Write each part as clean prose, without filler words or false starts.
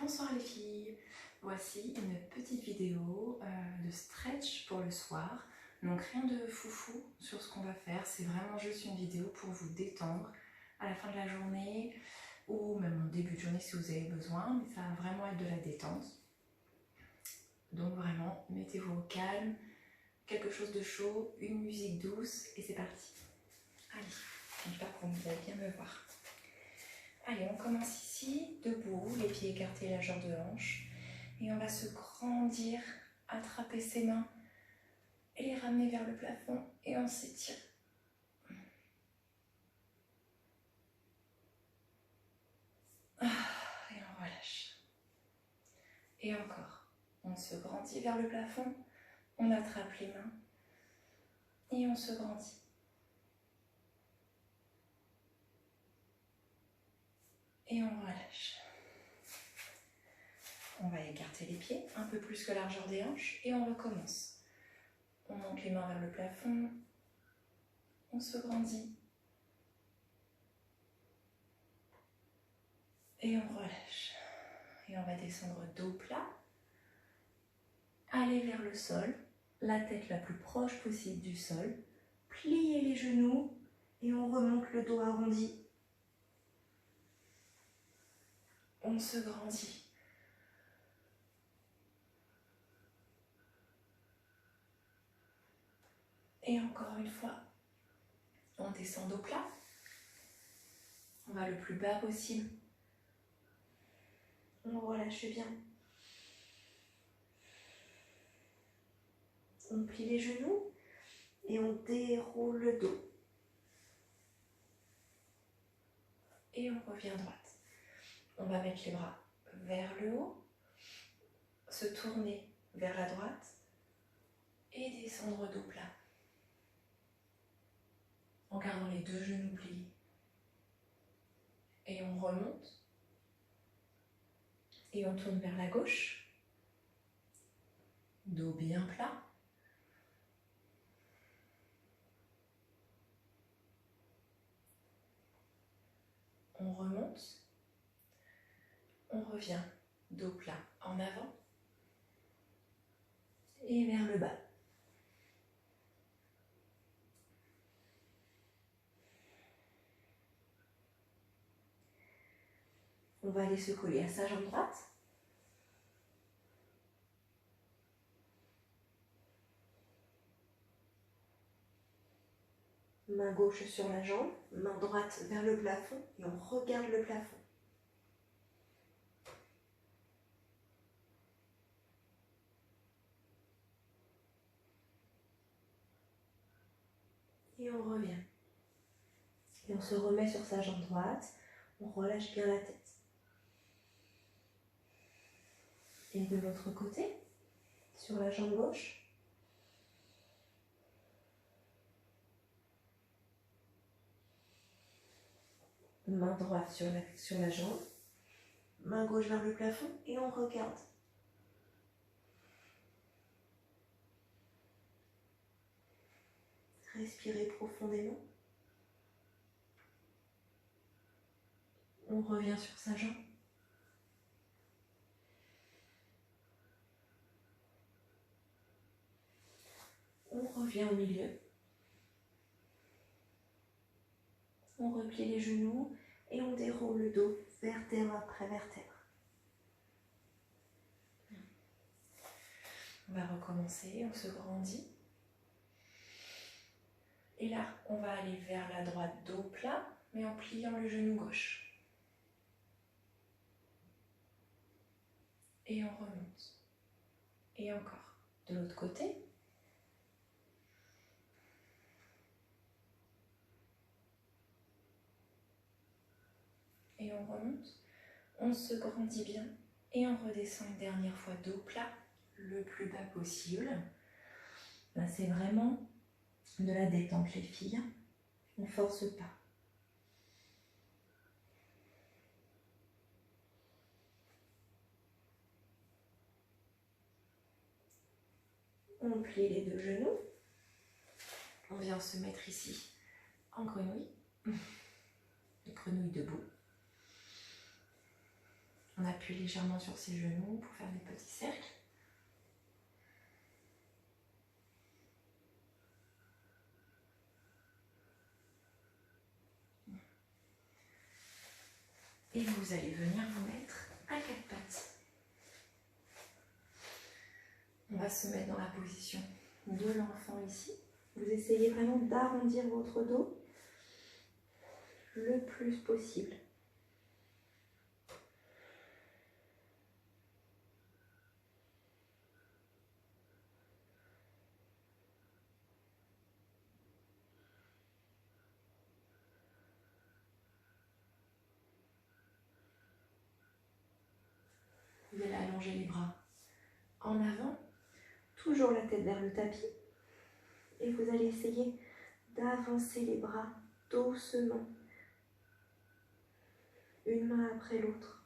Bonsoir les filles, voici une petite vidéo de stretch pour le soir. Donc rien de foufou sur ce qu'on va faire, c'est vraiment juste une vidéo pour vous détendre à la fin de la journée ou même au début de journée si vous avez besoin, mais ça va vraiment être de la détente. Donc vraiment, mettez-vous au calme, quelque chose de chaud, une musique douce et c'est parti. Allez, j'espère que vous allez bien me voir. Allez, on commence ici, debout, les pieds écartés, la jambe de hanche. Et on va se grandir, attraper ses mains et les ramener vers le plafond et on s'étire. Et on relâche. Et encore, on se grandit vers le plafond, on attrape les mains et on se grandit. Et on relâche. On va écarter les pieds, un peu plus que la largeur des hanches, et on recommence. On monte les mains vers le plafond, on se grandit, et on relâche. Et on va descendre dos plat, aller vers le sol, la tête la plus proche possible du sol, plier les genoux, et on remonte le dos arrondi. On se grandit. Et encore une fois, on descend dos plat. On va le plus bas possible. On relâche bien. On plie les genoux et on déroule le dos. Et on revient droite. On va mettre les bras vers le haut, se tourner vers la droite et descendre dos plat. En gardant les deux genoux pliés. Et on remonte. Et on tourne vers la gauche. Dos bien plat. On remonte. On revient dos plat en avant. Et vers le bas. On va aller se coller à sa jambe droite. Main gauche sur la jambe, main droite vers le plafond et on regarde le plafond. Et on revient. Et on se remet sur sa jambe droite, on relâche bien la tête. Et de l'autre côté, sur la jambe gauche. Main droite sur la jambe, main gauche vers le plafond et on regarde. Respirez profondément. On revient sur sa jambe. On revient au milieu. On replie les genoux et on déroule le dos, vertèbre après vertèbre. On va recommencer, on se grandit. Et là, on va aller vers la droite, dos plat, mais en pliant le genou gauche. Et on remonte. Et encore. De l'autre côté. Et on remonte. On se grandit bien. Et on redescend une dernière fois dos plat, le plus bas possible. Là, c'est vraiment de la détente, les filles. On ne force pas. On plie les deux genoux. On vient se mettre ici en grenouille. Grenouille debout. On appuie légèrement sur ses genoux pour faire des petits cercles. Et vous allez venir vous mettre à quatre pattes. On va se mettre dans la position de l'enfant ici. Vous essayez vraiment d'arrondir votre dos le plus possible. Vous allez allonger les bras en avant, toujours la tête vers le tapis. Et vous allez essayer d'avancer les bras doucement, une main après l'autre.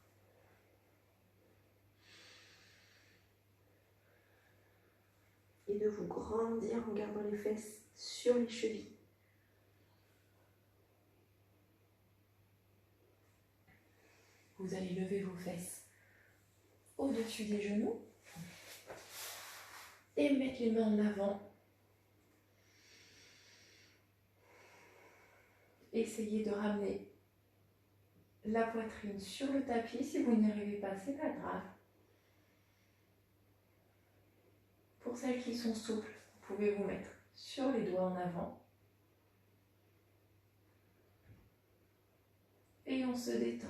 Et de vous grandir en gardant les fesses sur les chevilles. Vous allez lever vos fesses au-dessus des genoux et mettre les mains en avant. Essayez de ramener la poitrine sur le tapis. Si vous n'y arrivez pas, c'est pas grave. Pour celles qui sont souples, vous pouvez vous mettre sur les doigts en avant. Et on se détend.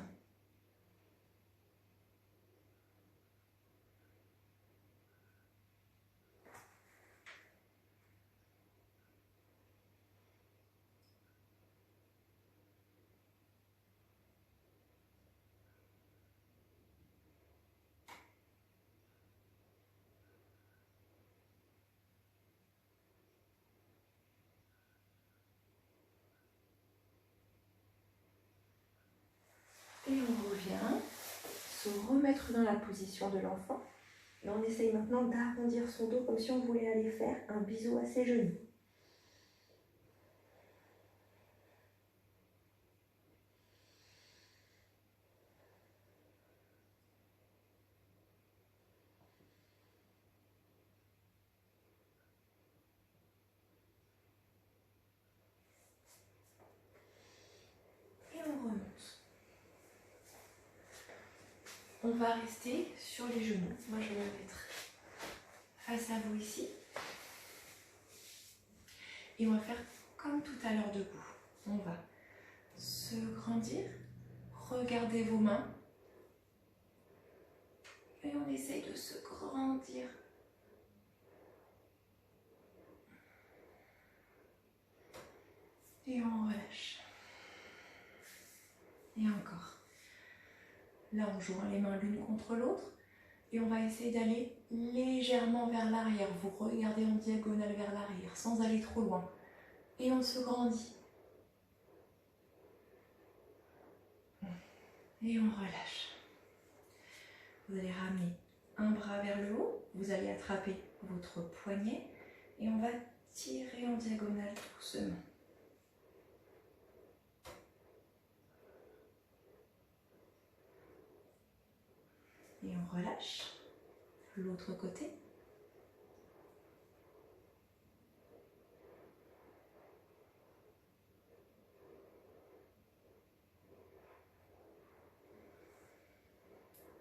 Et on revient se remettre dans la position de l'enfant. Et on essaye maintenant d'arrondir son dos comme si on voulait aller faire un bisou à ses genoux. Et on remonte. On va rester sur les genoux. Moi, je vais me mettre face à vous ici. Et on va faire comme tout à l'heure debout. On va se grandir, regardez vos mains. Et on essaye de se grandir. Et on relâche. Et encore. Là, on joint les mains l'une contre l'autre. Et on va essayer d'aller légèrement vers l'arrière. Vous regardez en diagonale vers l'arrière, sans aller trop loin. Et on se grandit. Et on relâche. Vous allez ramener un bras vers le haut. Vous allez attraper votre poignet. Et on va tirer en diagonale doucement. Et on relâche. L'autre côté.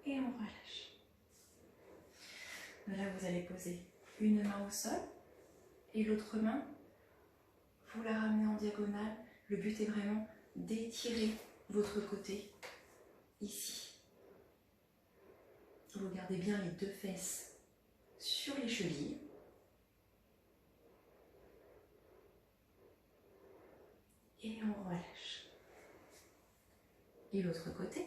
Et on relâche. Là, vous allez poser une main au sol et l'autre main, vous la ramenez en diagonale. Le but est vraiment d'étirer votre côté ici. Vous gardez bien les deux fesses sur les chevilles. Et on relâche. Et l'autre côté.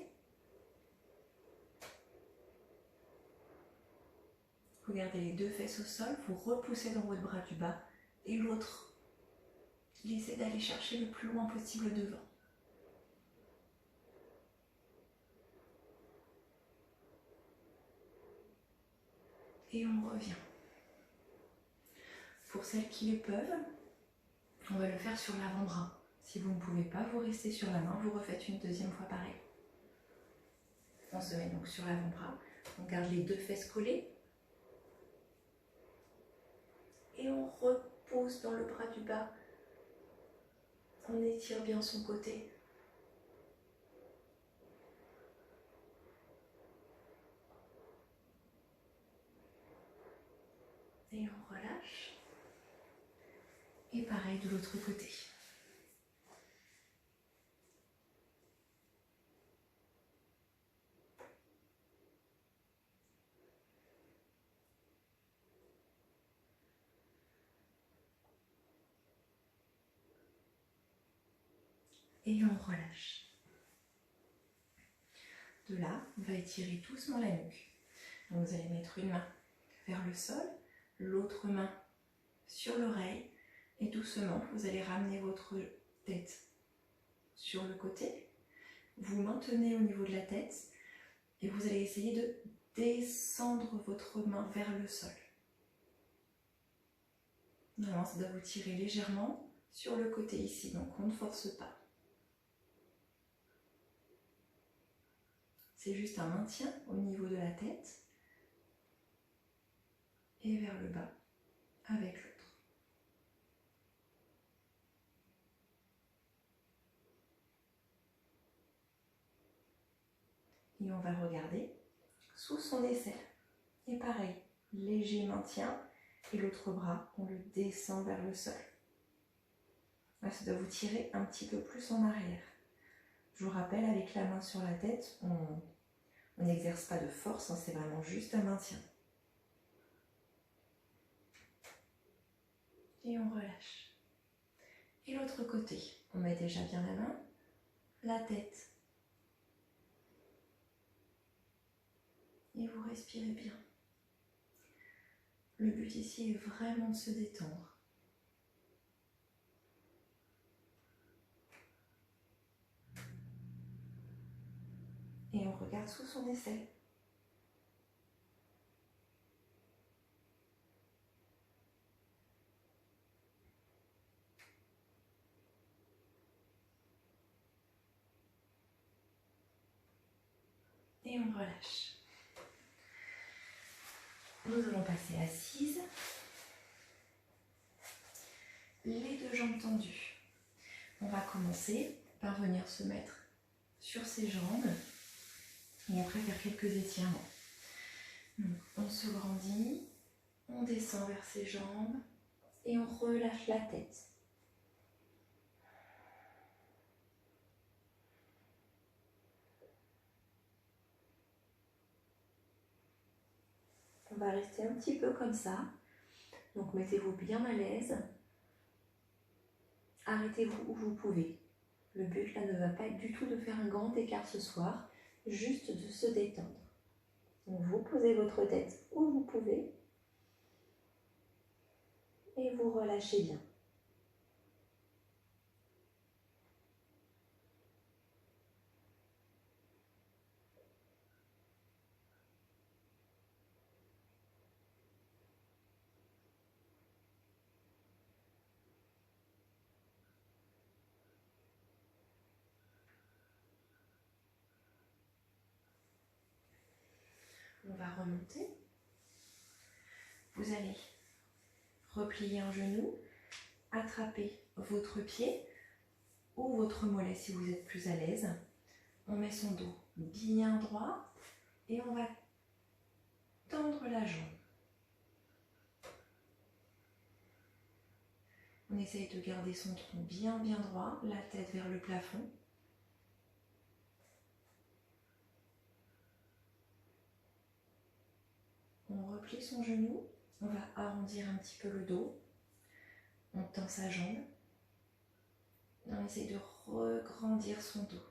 Vous gardez les deux fesses au sol, vous repoussez dans votre bras du bas et l'autre, laissez d'aller chercher le plus loin possible devant. Et on revient. Pour celles qui le peuvent, on va le faire sur l'avant-bras. Si vous ne pouvez pas, vous restez sur la main, vous refaites une deuxième fois pareil. On se met donc sur l'avant-bras, on garde les 2 fesses collées et on repose dans le bras du bas. On étire bien son côté. Et on relâche. Et pareil de l'autre côté. Et on relâche. De là, on va étirer doucement la nuque. Donc vous allez mettre une main vers le sol, l'autre main sur l'oreille et doucement, vous allez ramener votre tête sur le côté. Vous maintenez au niveau de la tête et vous allez essayer de descendre votre main vers le sol. Normalement, ça doit vous tirer légèrement sur le côté ici, donc on ne force pas. C'est juste un maintien au niveau de la tête et vers le bas avec l'autre. Et on va regarder sous son aisselle. Et pareil, léger maintien et l'autre bras, on le descend vers le sol. Là, ça doit vous tirer un petit peu plus en arrière. Je vous rappelle, avec la main sur la tête, on n'exerce pas de force, hein, c'est vraiment juste un maintien. Et on relâche. Et l'autre côté, on met déjà bien la main, la tête. Et vous respirez bien. Le but ici est vraiment de se détendre. Et on regarde sous son aisselle. Et on relâche. Nous allons passer assise. Les 2 jambes tendues. On va commencer par venir se mettre sur ses jambes et après faire quelques étirements. Donc, on se grandit, on descend vers ses jambes et on relâche la tête. On va rester un petit peu comme ça. Donc mettez-vous bien à l'aise. Arrêtez-vous où vous pouvez. Le but là ne va pas être du tout de faire un grand écart ce soir, juste de se détendre. Donc vous posez votre tête où vous pouvez et vous relâchez bien. On va remonter. Vous allez replier un genou, attraper votre pied ou votre mollet si vous êtes plus à l'aise. On met son dos bien droit et on va tendre la jambe. On essaye de garder son tronc bien droit, la tête vers le plafond. On replie son genou, on va arrondir un petit peu le dos, on tend sa jambe, on essaye de regrandir son dos.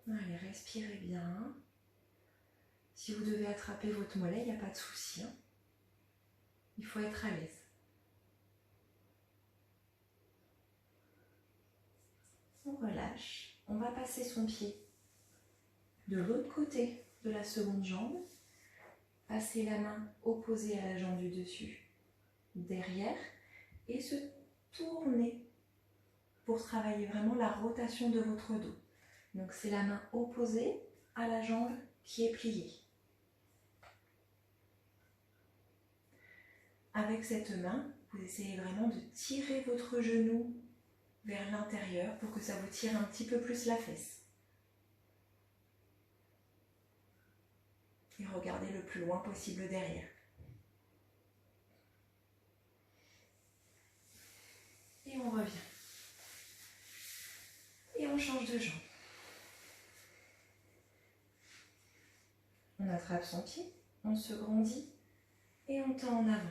Allez, respirez bien. Si vous devez attraper votre mollet, il n'y a pas de souci. Il faut être à l'aise. On relâche. On va passer son pied de l'autre côté de la seconde jambe. Passez la main opposée à la jambe du dessus. derrière et se tourner pour travailler vraiment la rotation de votre dos. Donc c'est la main opposée à la jambe qui est pliée. Avec cette main, vous essayez vraiment de tirer votre genou vers l'intérieur pour que ça vous tire un petit peu plus la fesse. Et regardez le plus loin possible derrière. Et on revient. Et on change de jambe. On attrape son pied, on se grandit et on tend en avant.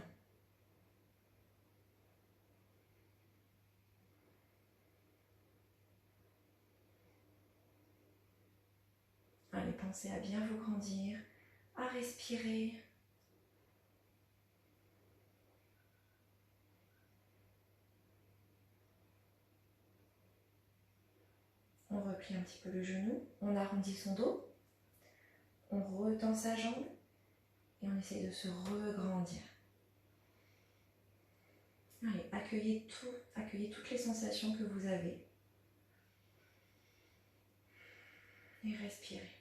Allez, pensez à bien vous grandir, à respirer. On replie un petit peu le genou, on arrondit son dos, on retend sa jambe et on essaye de se regrandir. Allez, accueillez toutes les sensations que vous avez. Et respirez.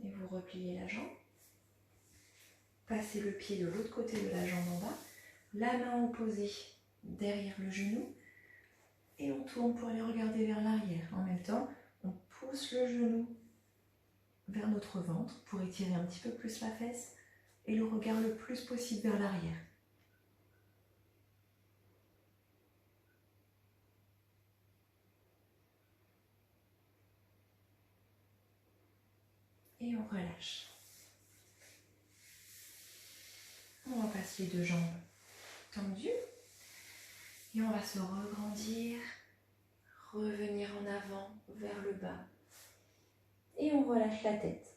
Et vous repliez la jambe. Passez le pied de l'autre côté de la jambe en bas. La main opposée derrière le genou. Et on tourne pour aller regarder vers l'arrière. En même temps, on pousse le genou vers notre ventre pour étirer un petit peu plus la fesse et le regard le plus possible vers l'arrière. Et on relâche. On repasse les deux jambes tendues et on va se regrandir, revenir en avant vers le bas et on relâche la tête.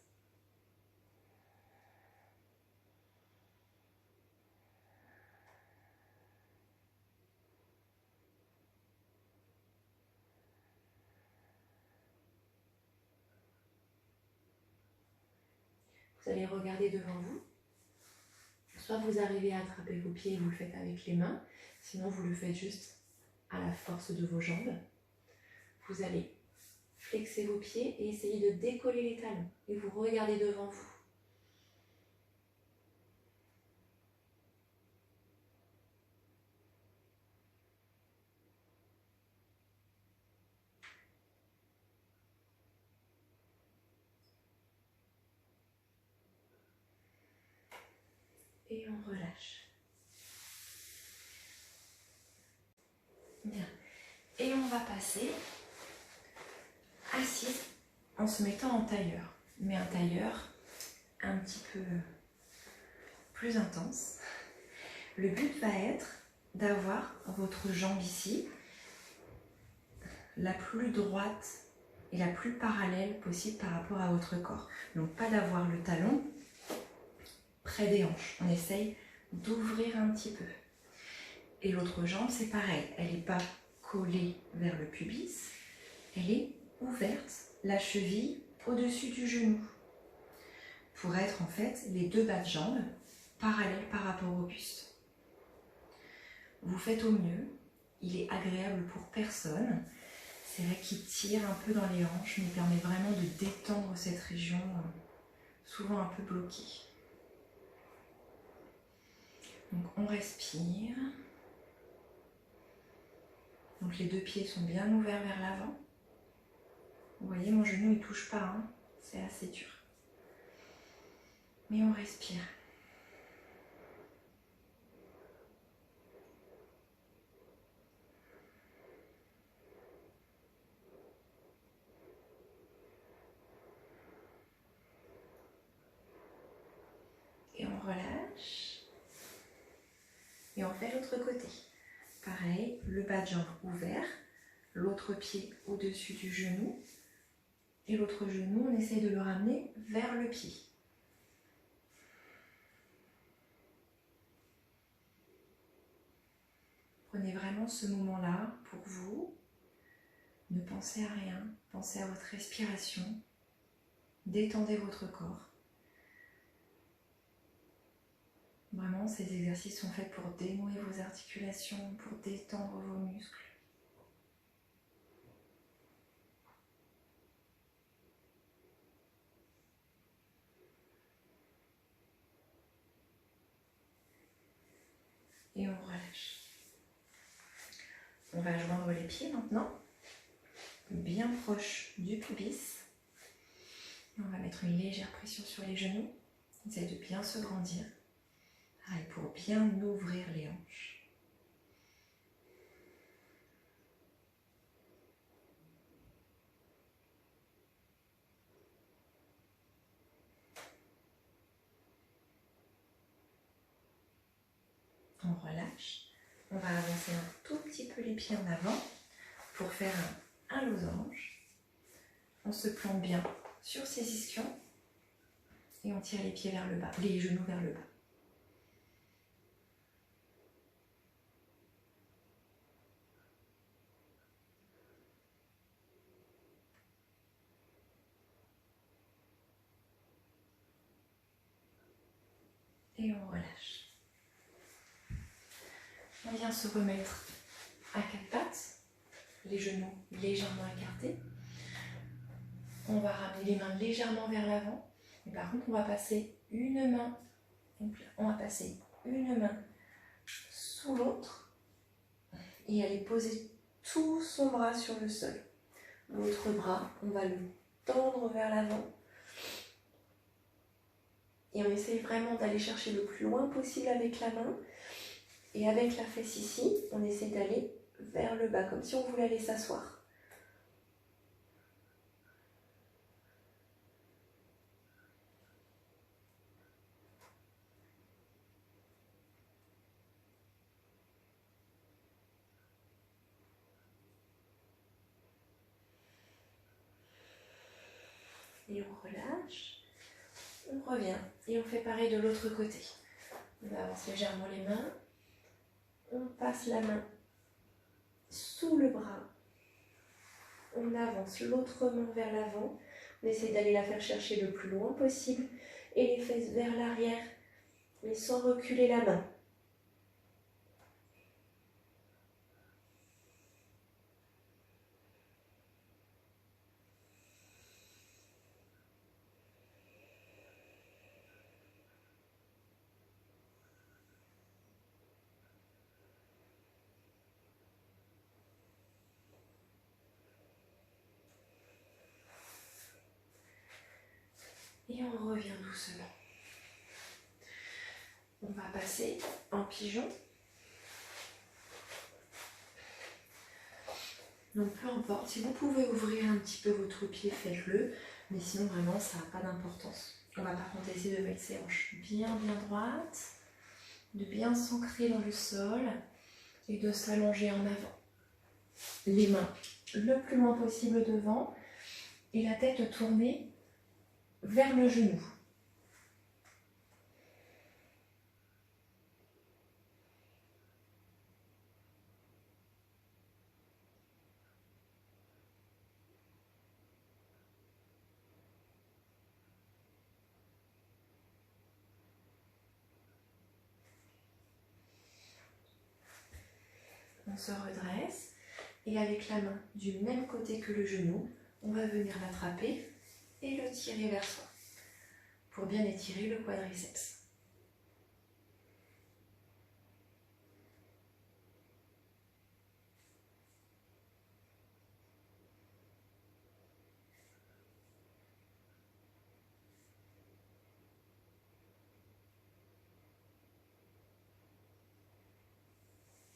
Vous allez regarder devant vous. Soit vous arrivez à attraper vos pieds et vous le faites avec les mains, sinon vous le faites juste à la force de vos jambes. Vous allez flexer vos pieds et essayer de décoller les talons et vous regardez devant vous. Et on relâche. Bien. Et on va passer assise en se mettant en tailleur. Mais un tailleur un petit peu plus intense. Le but va être d'avoir votre jambe ici la plus droite et la plus parallèle possible par rapport à votre corps. Donc pas d'avoir le talon près des hanches. On essaye d'ouvrir un petit peu. Et l'autre jambe, c'est pareil. Elle n'est pas collée vers le pubis. Elle est ouverte, la cheville au-dessus du genou. Pour être en fait les deux bas de jambes parallèles par rapport au buste. Vous faites au mieux. Il est agréable pour personne. C'est vrai qu'il tire un peu dans les hanches, mais il permet vraiment de détendre cette région, souvent un peu bloquée. Donc on respire. Donc les deux pieds sont bien ouverts vers l'avant. Vous voyez, mon genou il touche pas, hein. C'est assez dur. Mais on respire. Et on relâche. Et on fait l'autre côté. Pareil, le bas de jambe ouvert, l'autre pied au-dessus du genou. Et l'autre genou, on essaye de le ramener vers le pied. Prenez vraiment ce moment-là pour vous. Ne pensez à rien, pensez à votre respiration. Détendez votre corps. Vraiment, ces exercices sont faits pour dénouer vos articulations, pour détendre vos muscles. Et on relâche. On va joindre les pieds maintenant, bien proche du pubis. On va mettre une légère pression sur les genoux. Essayez de bien se grandir. Pareil, pour bien ouvrir les hanches. On relâche. On va avancer un tout petit peu les pieds en avant pour faire un losange. On se plante bien sur ses ischions et on tire les pieds vers le bas, les genoux vers le bas. Et on relâche. On vient se remettre à quatre pattes, les genoux légèrement écartés. On va ramener les mains légèrement vers l'avant. Et par contre, on va passer une main sous l'autre et aller poser tout son bras sur le sol. L'autre bras, on va le tendre vers l'avant. Et on essaye vraiment d'aller chercher le plus loin possible avec la main. Et avec la fesse ici, on essaie d'aller vers le bas, comme si on voulait aller s'asseoir. Et on relâche. On revient et on fait pareil de l'autre côté. On avance légèrement les mains. On passe la main sous le bras. On avance l'autre main vers l'avant. On essaie d'aller la faire chercher le plus loin possible. Et les fesses vers l'arrière, mais sans reculer la main. Et on revient doucement. On va passer en pigeon. Donc peu importe, si vous pouvez ouvrir un petit peu votre pied, faites-le. Mais sinon vraiment ça n'a pas d'importance. On va par contre essayer de mettre ses hanches bien droites, de bien s'ancrer dans le sol et de s'allonger en avant. Les mains le plus loin possible devant et la tête tournée vers le genou. On se redresse et avec la main du même côté que le genou, on va venir l'attraper et le tirer vers soi pour bien étirer le quadriceps.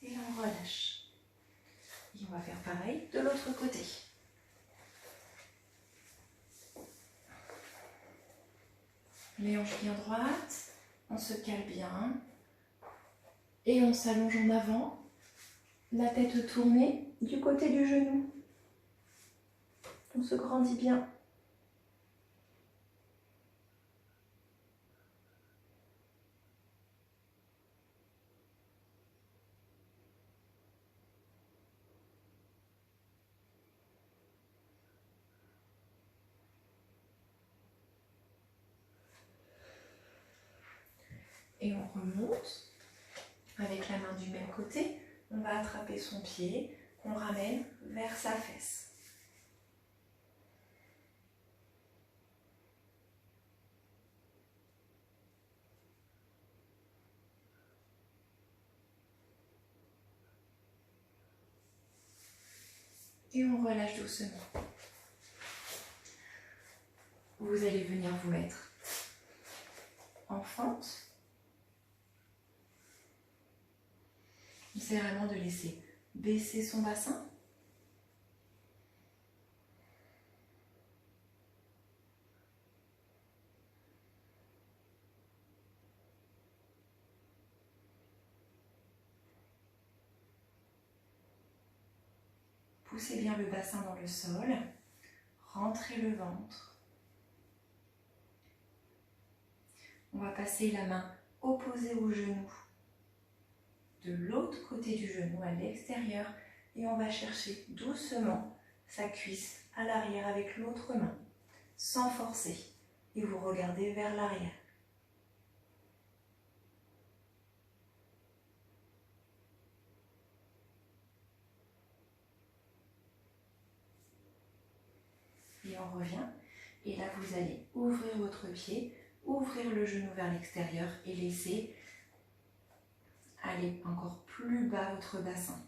Et on relâche. Et on va faire pareil de l'autre côté. Les hanches bien droites, on se cale bien et on s'allonge en avant, la tête tournée du côté du genou. On se grandit bien. Et on remonte. Avec la main du même côté, on va attraper son pied, qu'on ramène vers sa fesse. Et on relâche doucement. Vous allez venir vous mettre en fente. C'est vraiment de laisser baisser son bassin. Poussez bien le bassin dans le sol. Rentrez le ventre. On va passer la main opposée au genou de l'autre côté du genou à l'extérieur et on va chercher doucement sa cuisse à l'arrière avec l'autre main, sans forcer. Et vous regardez vers l'arrière. Et on revient. Et là, vous allez ouvrir votre pied, ouvrir le genou vers l'extérieur et laisser aller encore plus bas votre bassin.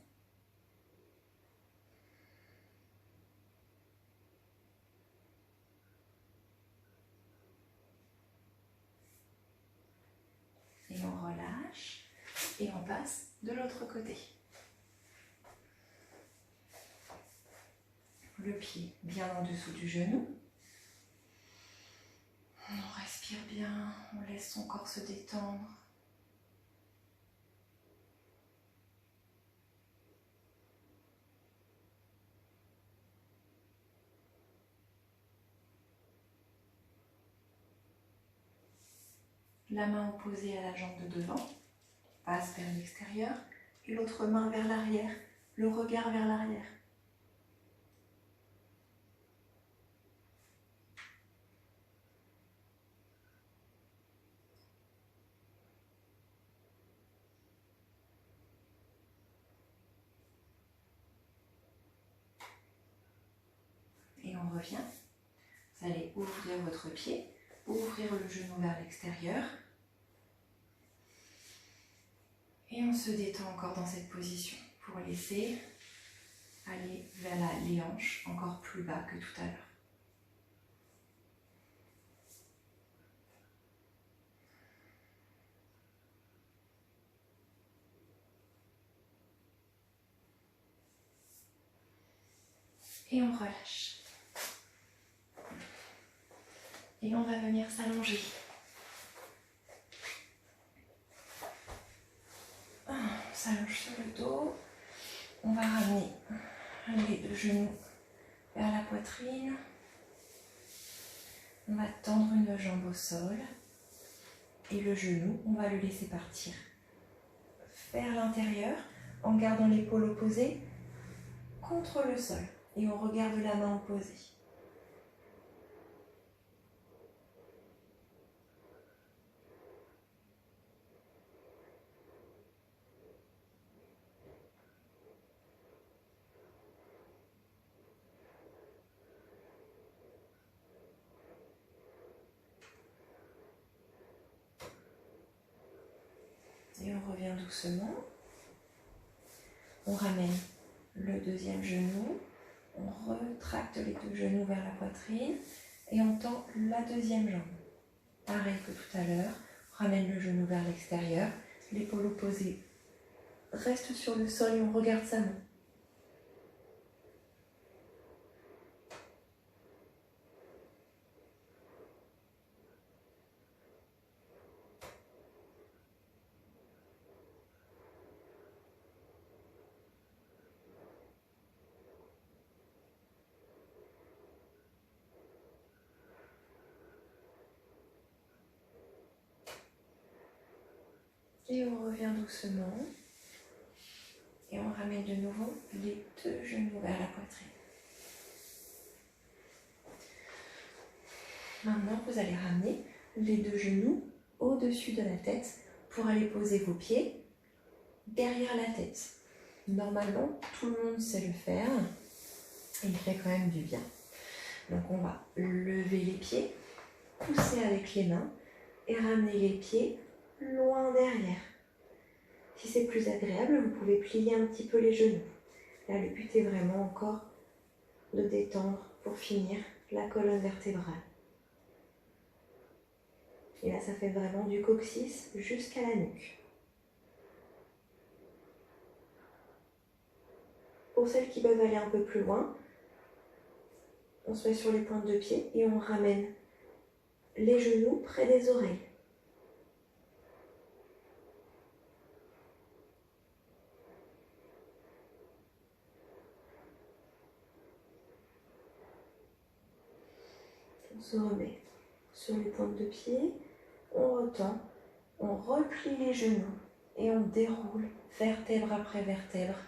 Et on relâche et on passe de l'autre côté. Le pied bien en dessous du genou. On respire bien, on laisse son corps se détendre. La main opposée à la jambe de devant passe vers l'extérieur et l'autre main vers l'arrière, le regard vers l'arrière. Et on revient. Vous allez ouvrir votre pied, ouvrir le genou vers l'extérieur. Et on se détend encore dans cette position pour laisser aller vers les hanches encore plus bas que tout à l'heure. Et on relâche. Et on va venir s'allonger. On s'allonge sur le dos. On va ramener les deux genoux vers la poitrine. On va tendre une jambe au sol. Et le genou, on va le laisser partir vers l'intérieur en gardant l'épaule opposée contre le sol. Et on regarde la main opposée. Et on revient doucement. On ramène le deuxième genou. On retracte les deux genoux vers la poitrine et on tend la deuxième jambe. Pareil que tout à l'heure, on ramène le genou vers l'extérieur, l'épaule opposée reste sur le sol et on regarde sa main. Et on revient doucement. Et on ramène de nouveau les deux genoux vers la poitrine. Maintenant, vous allez ramener les deux genoux au-dessus de la tête pour aller poser vos pieds derrière la tête. Normalement, tout le monde sait le faire. Il fait quand même du bien. Donc on va lever les pieds, pousser avec les mains et ramener les pieds loin derrière. Si c'est plus agréable, vous pouvez plier un petit peu les genoux. Là, le but est vraiment encore de détendre pour finir la colonne vertébrale. Et là, ça fait vraiment du coccyx jusqu'à la nuque. Pour celles qui peuvent aller un peu plus loin, on se met sur les pointes de pied et on ramène les genoux près des oreilles. On se remet sur les pointes de pied, on retend, on replie les genoux et on déroule vertèbre après vertèbre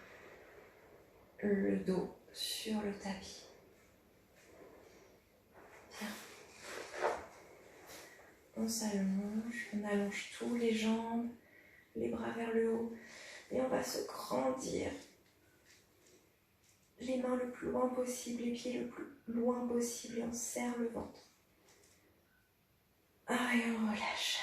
le dos sur le tapis. Bien. On s'allonge, on allonge tous les jambes, les bras vers le haut et on va se grandir. Les mains le plus loin possible, les pieds le plus loin possible et on serre le ventre. Ah, et on relâche.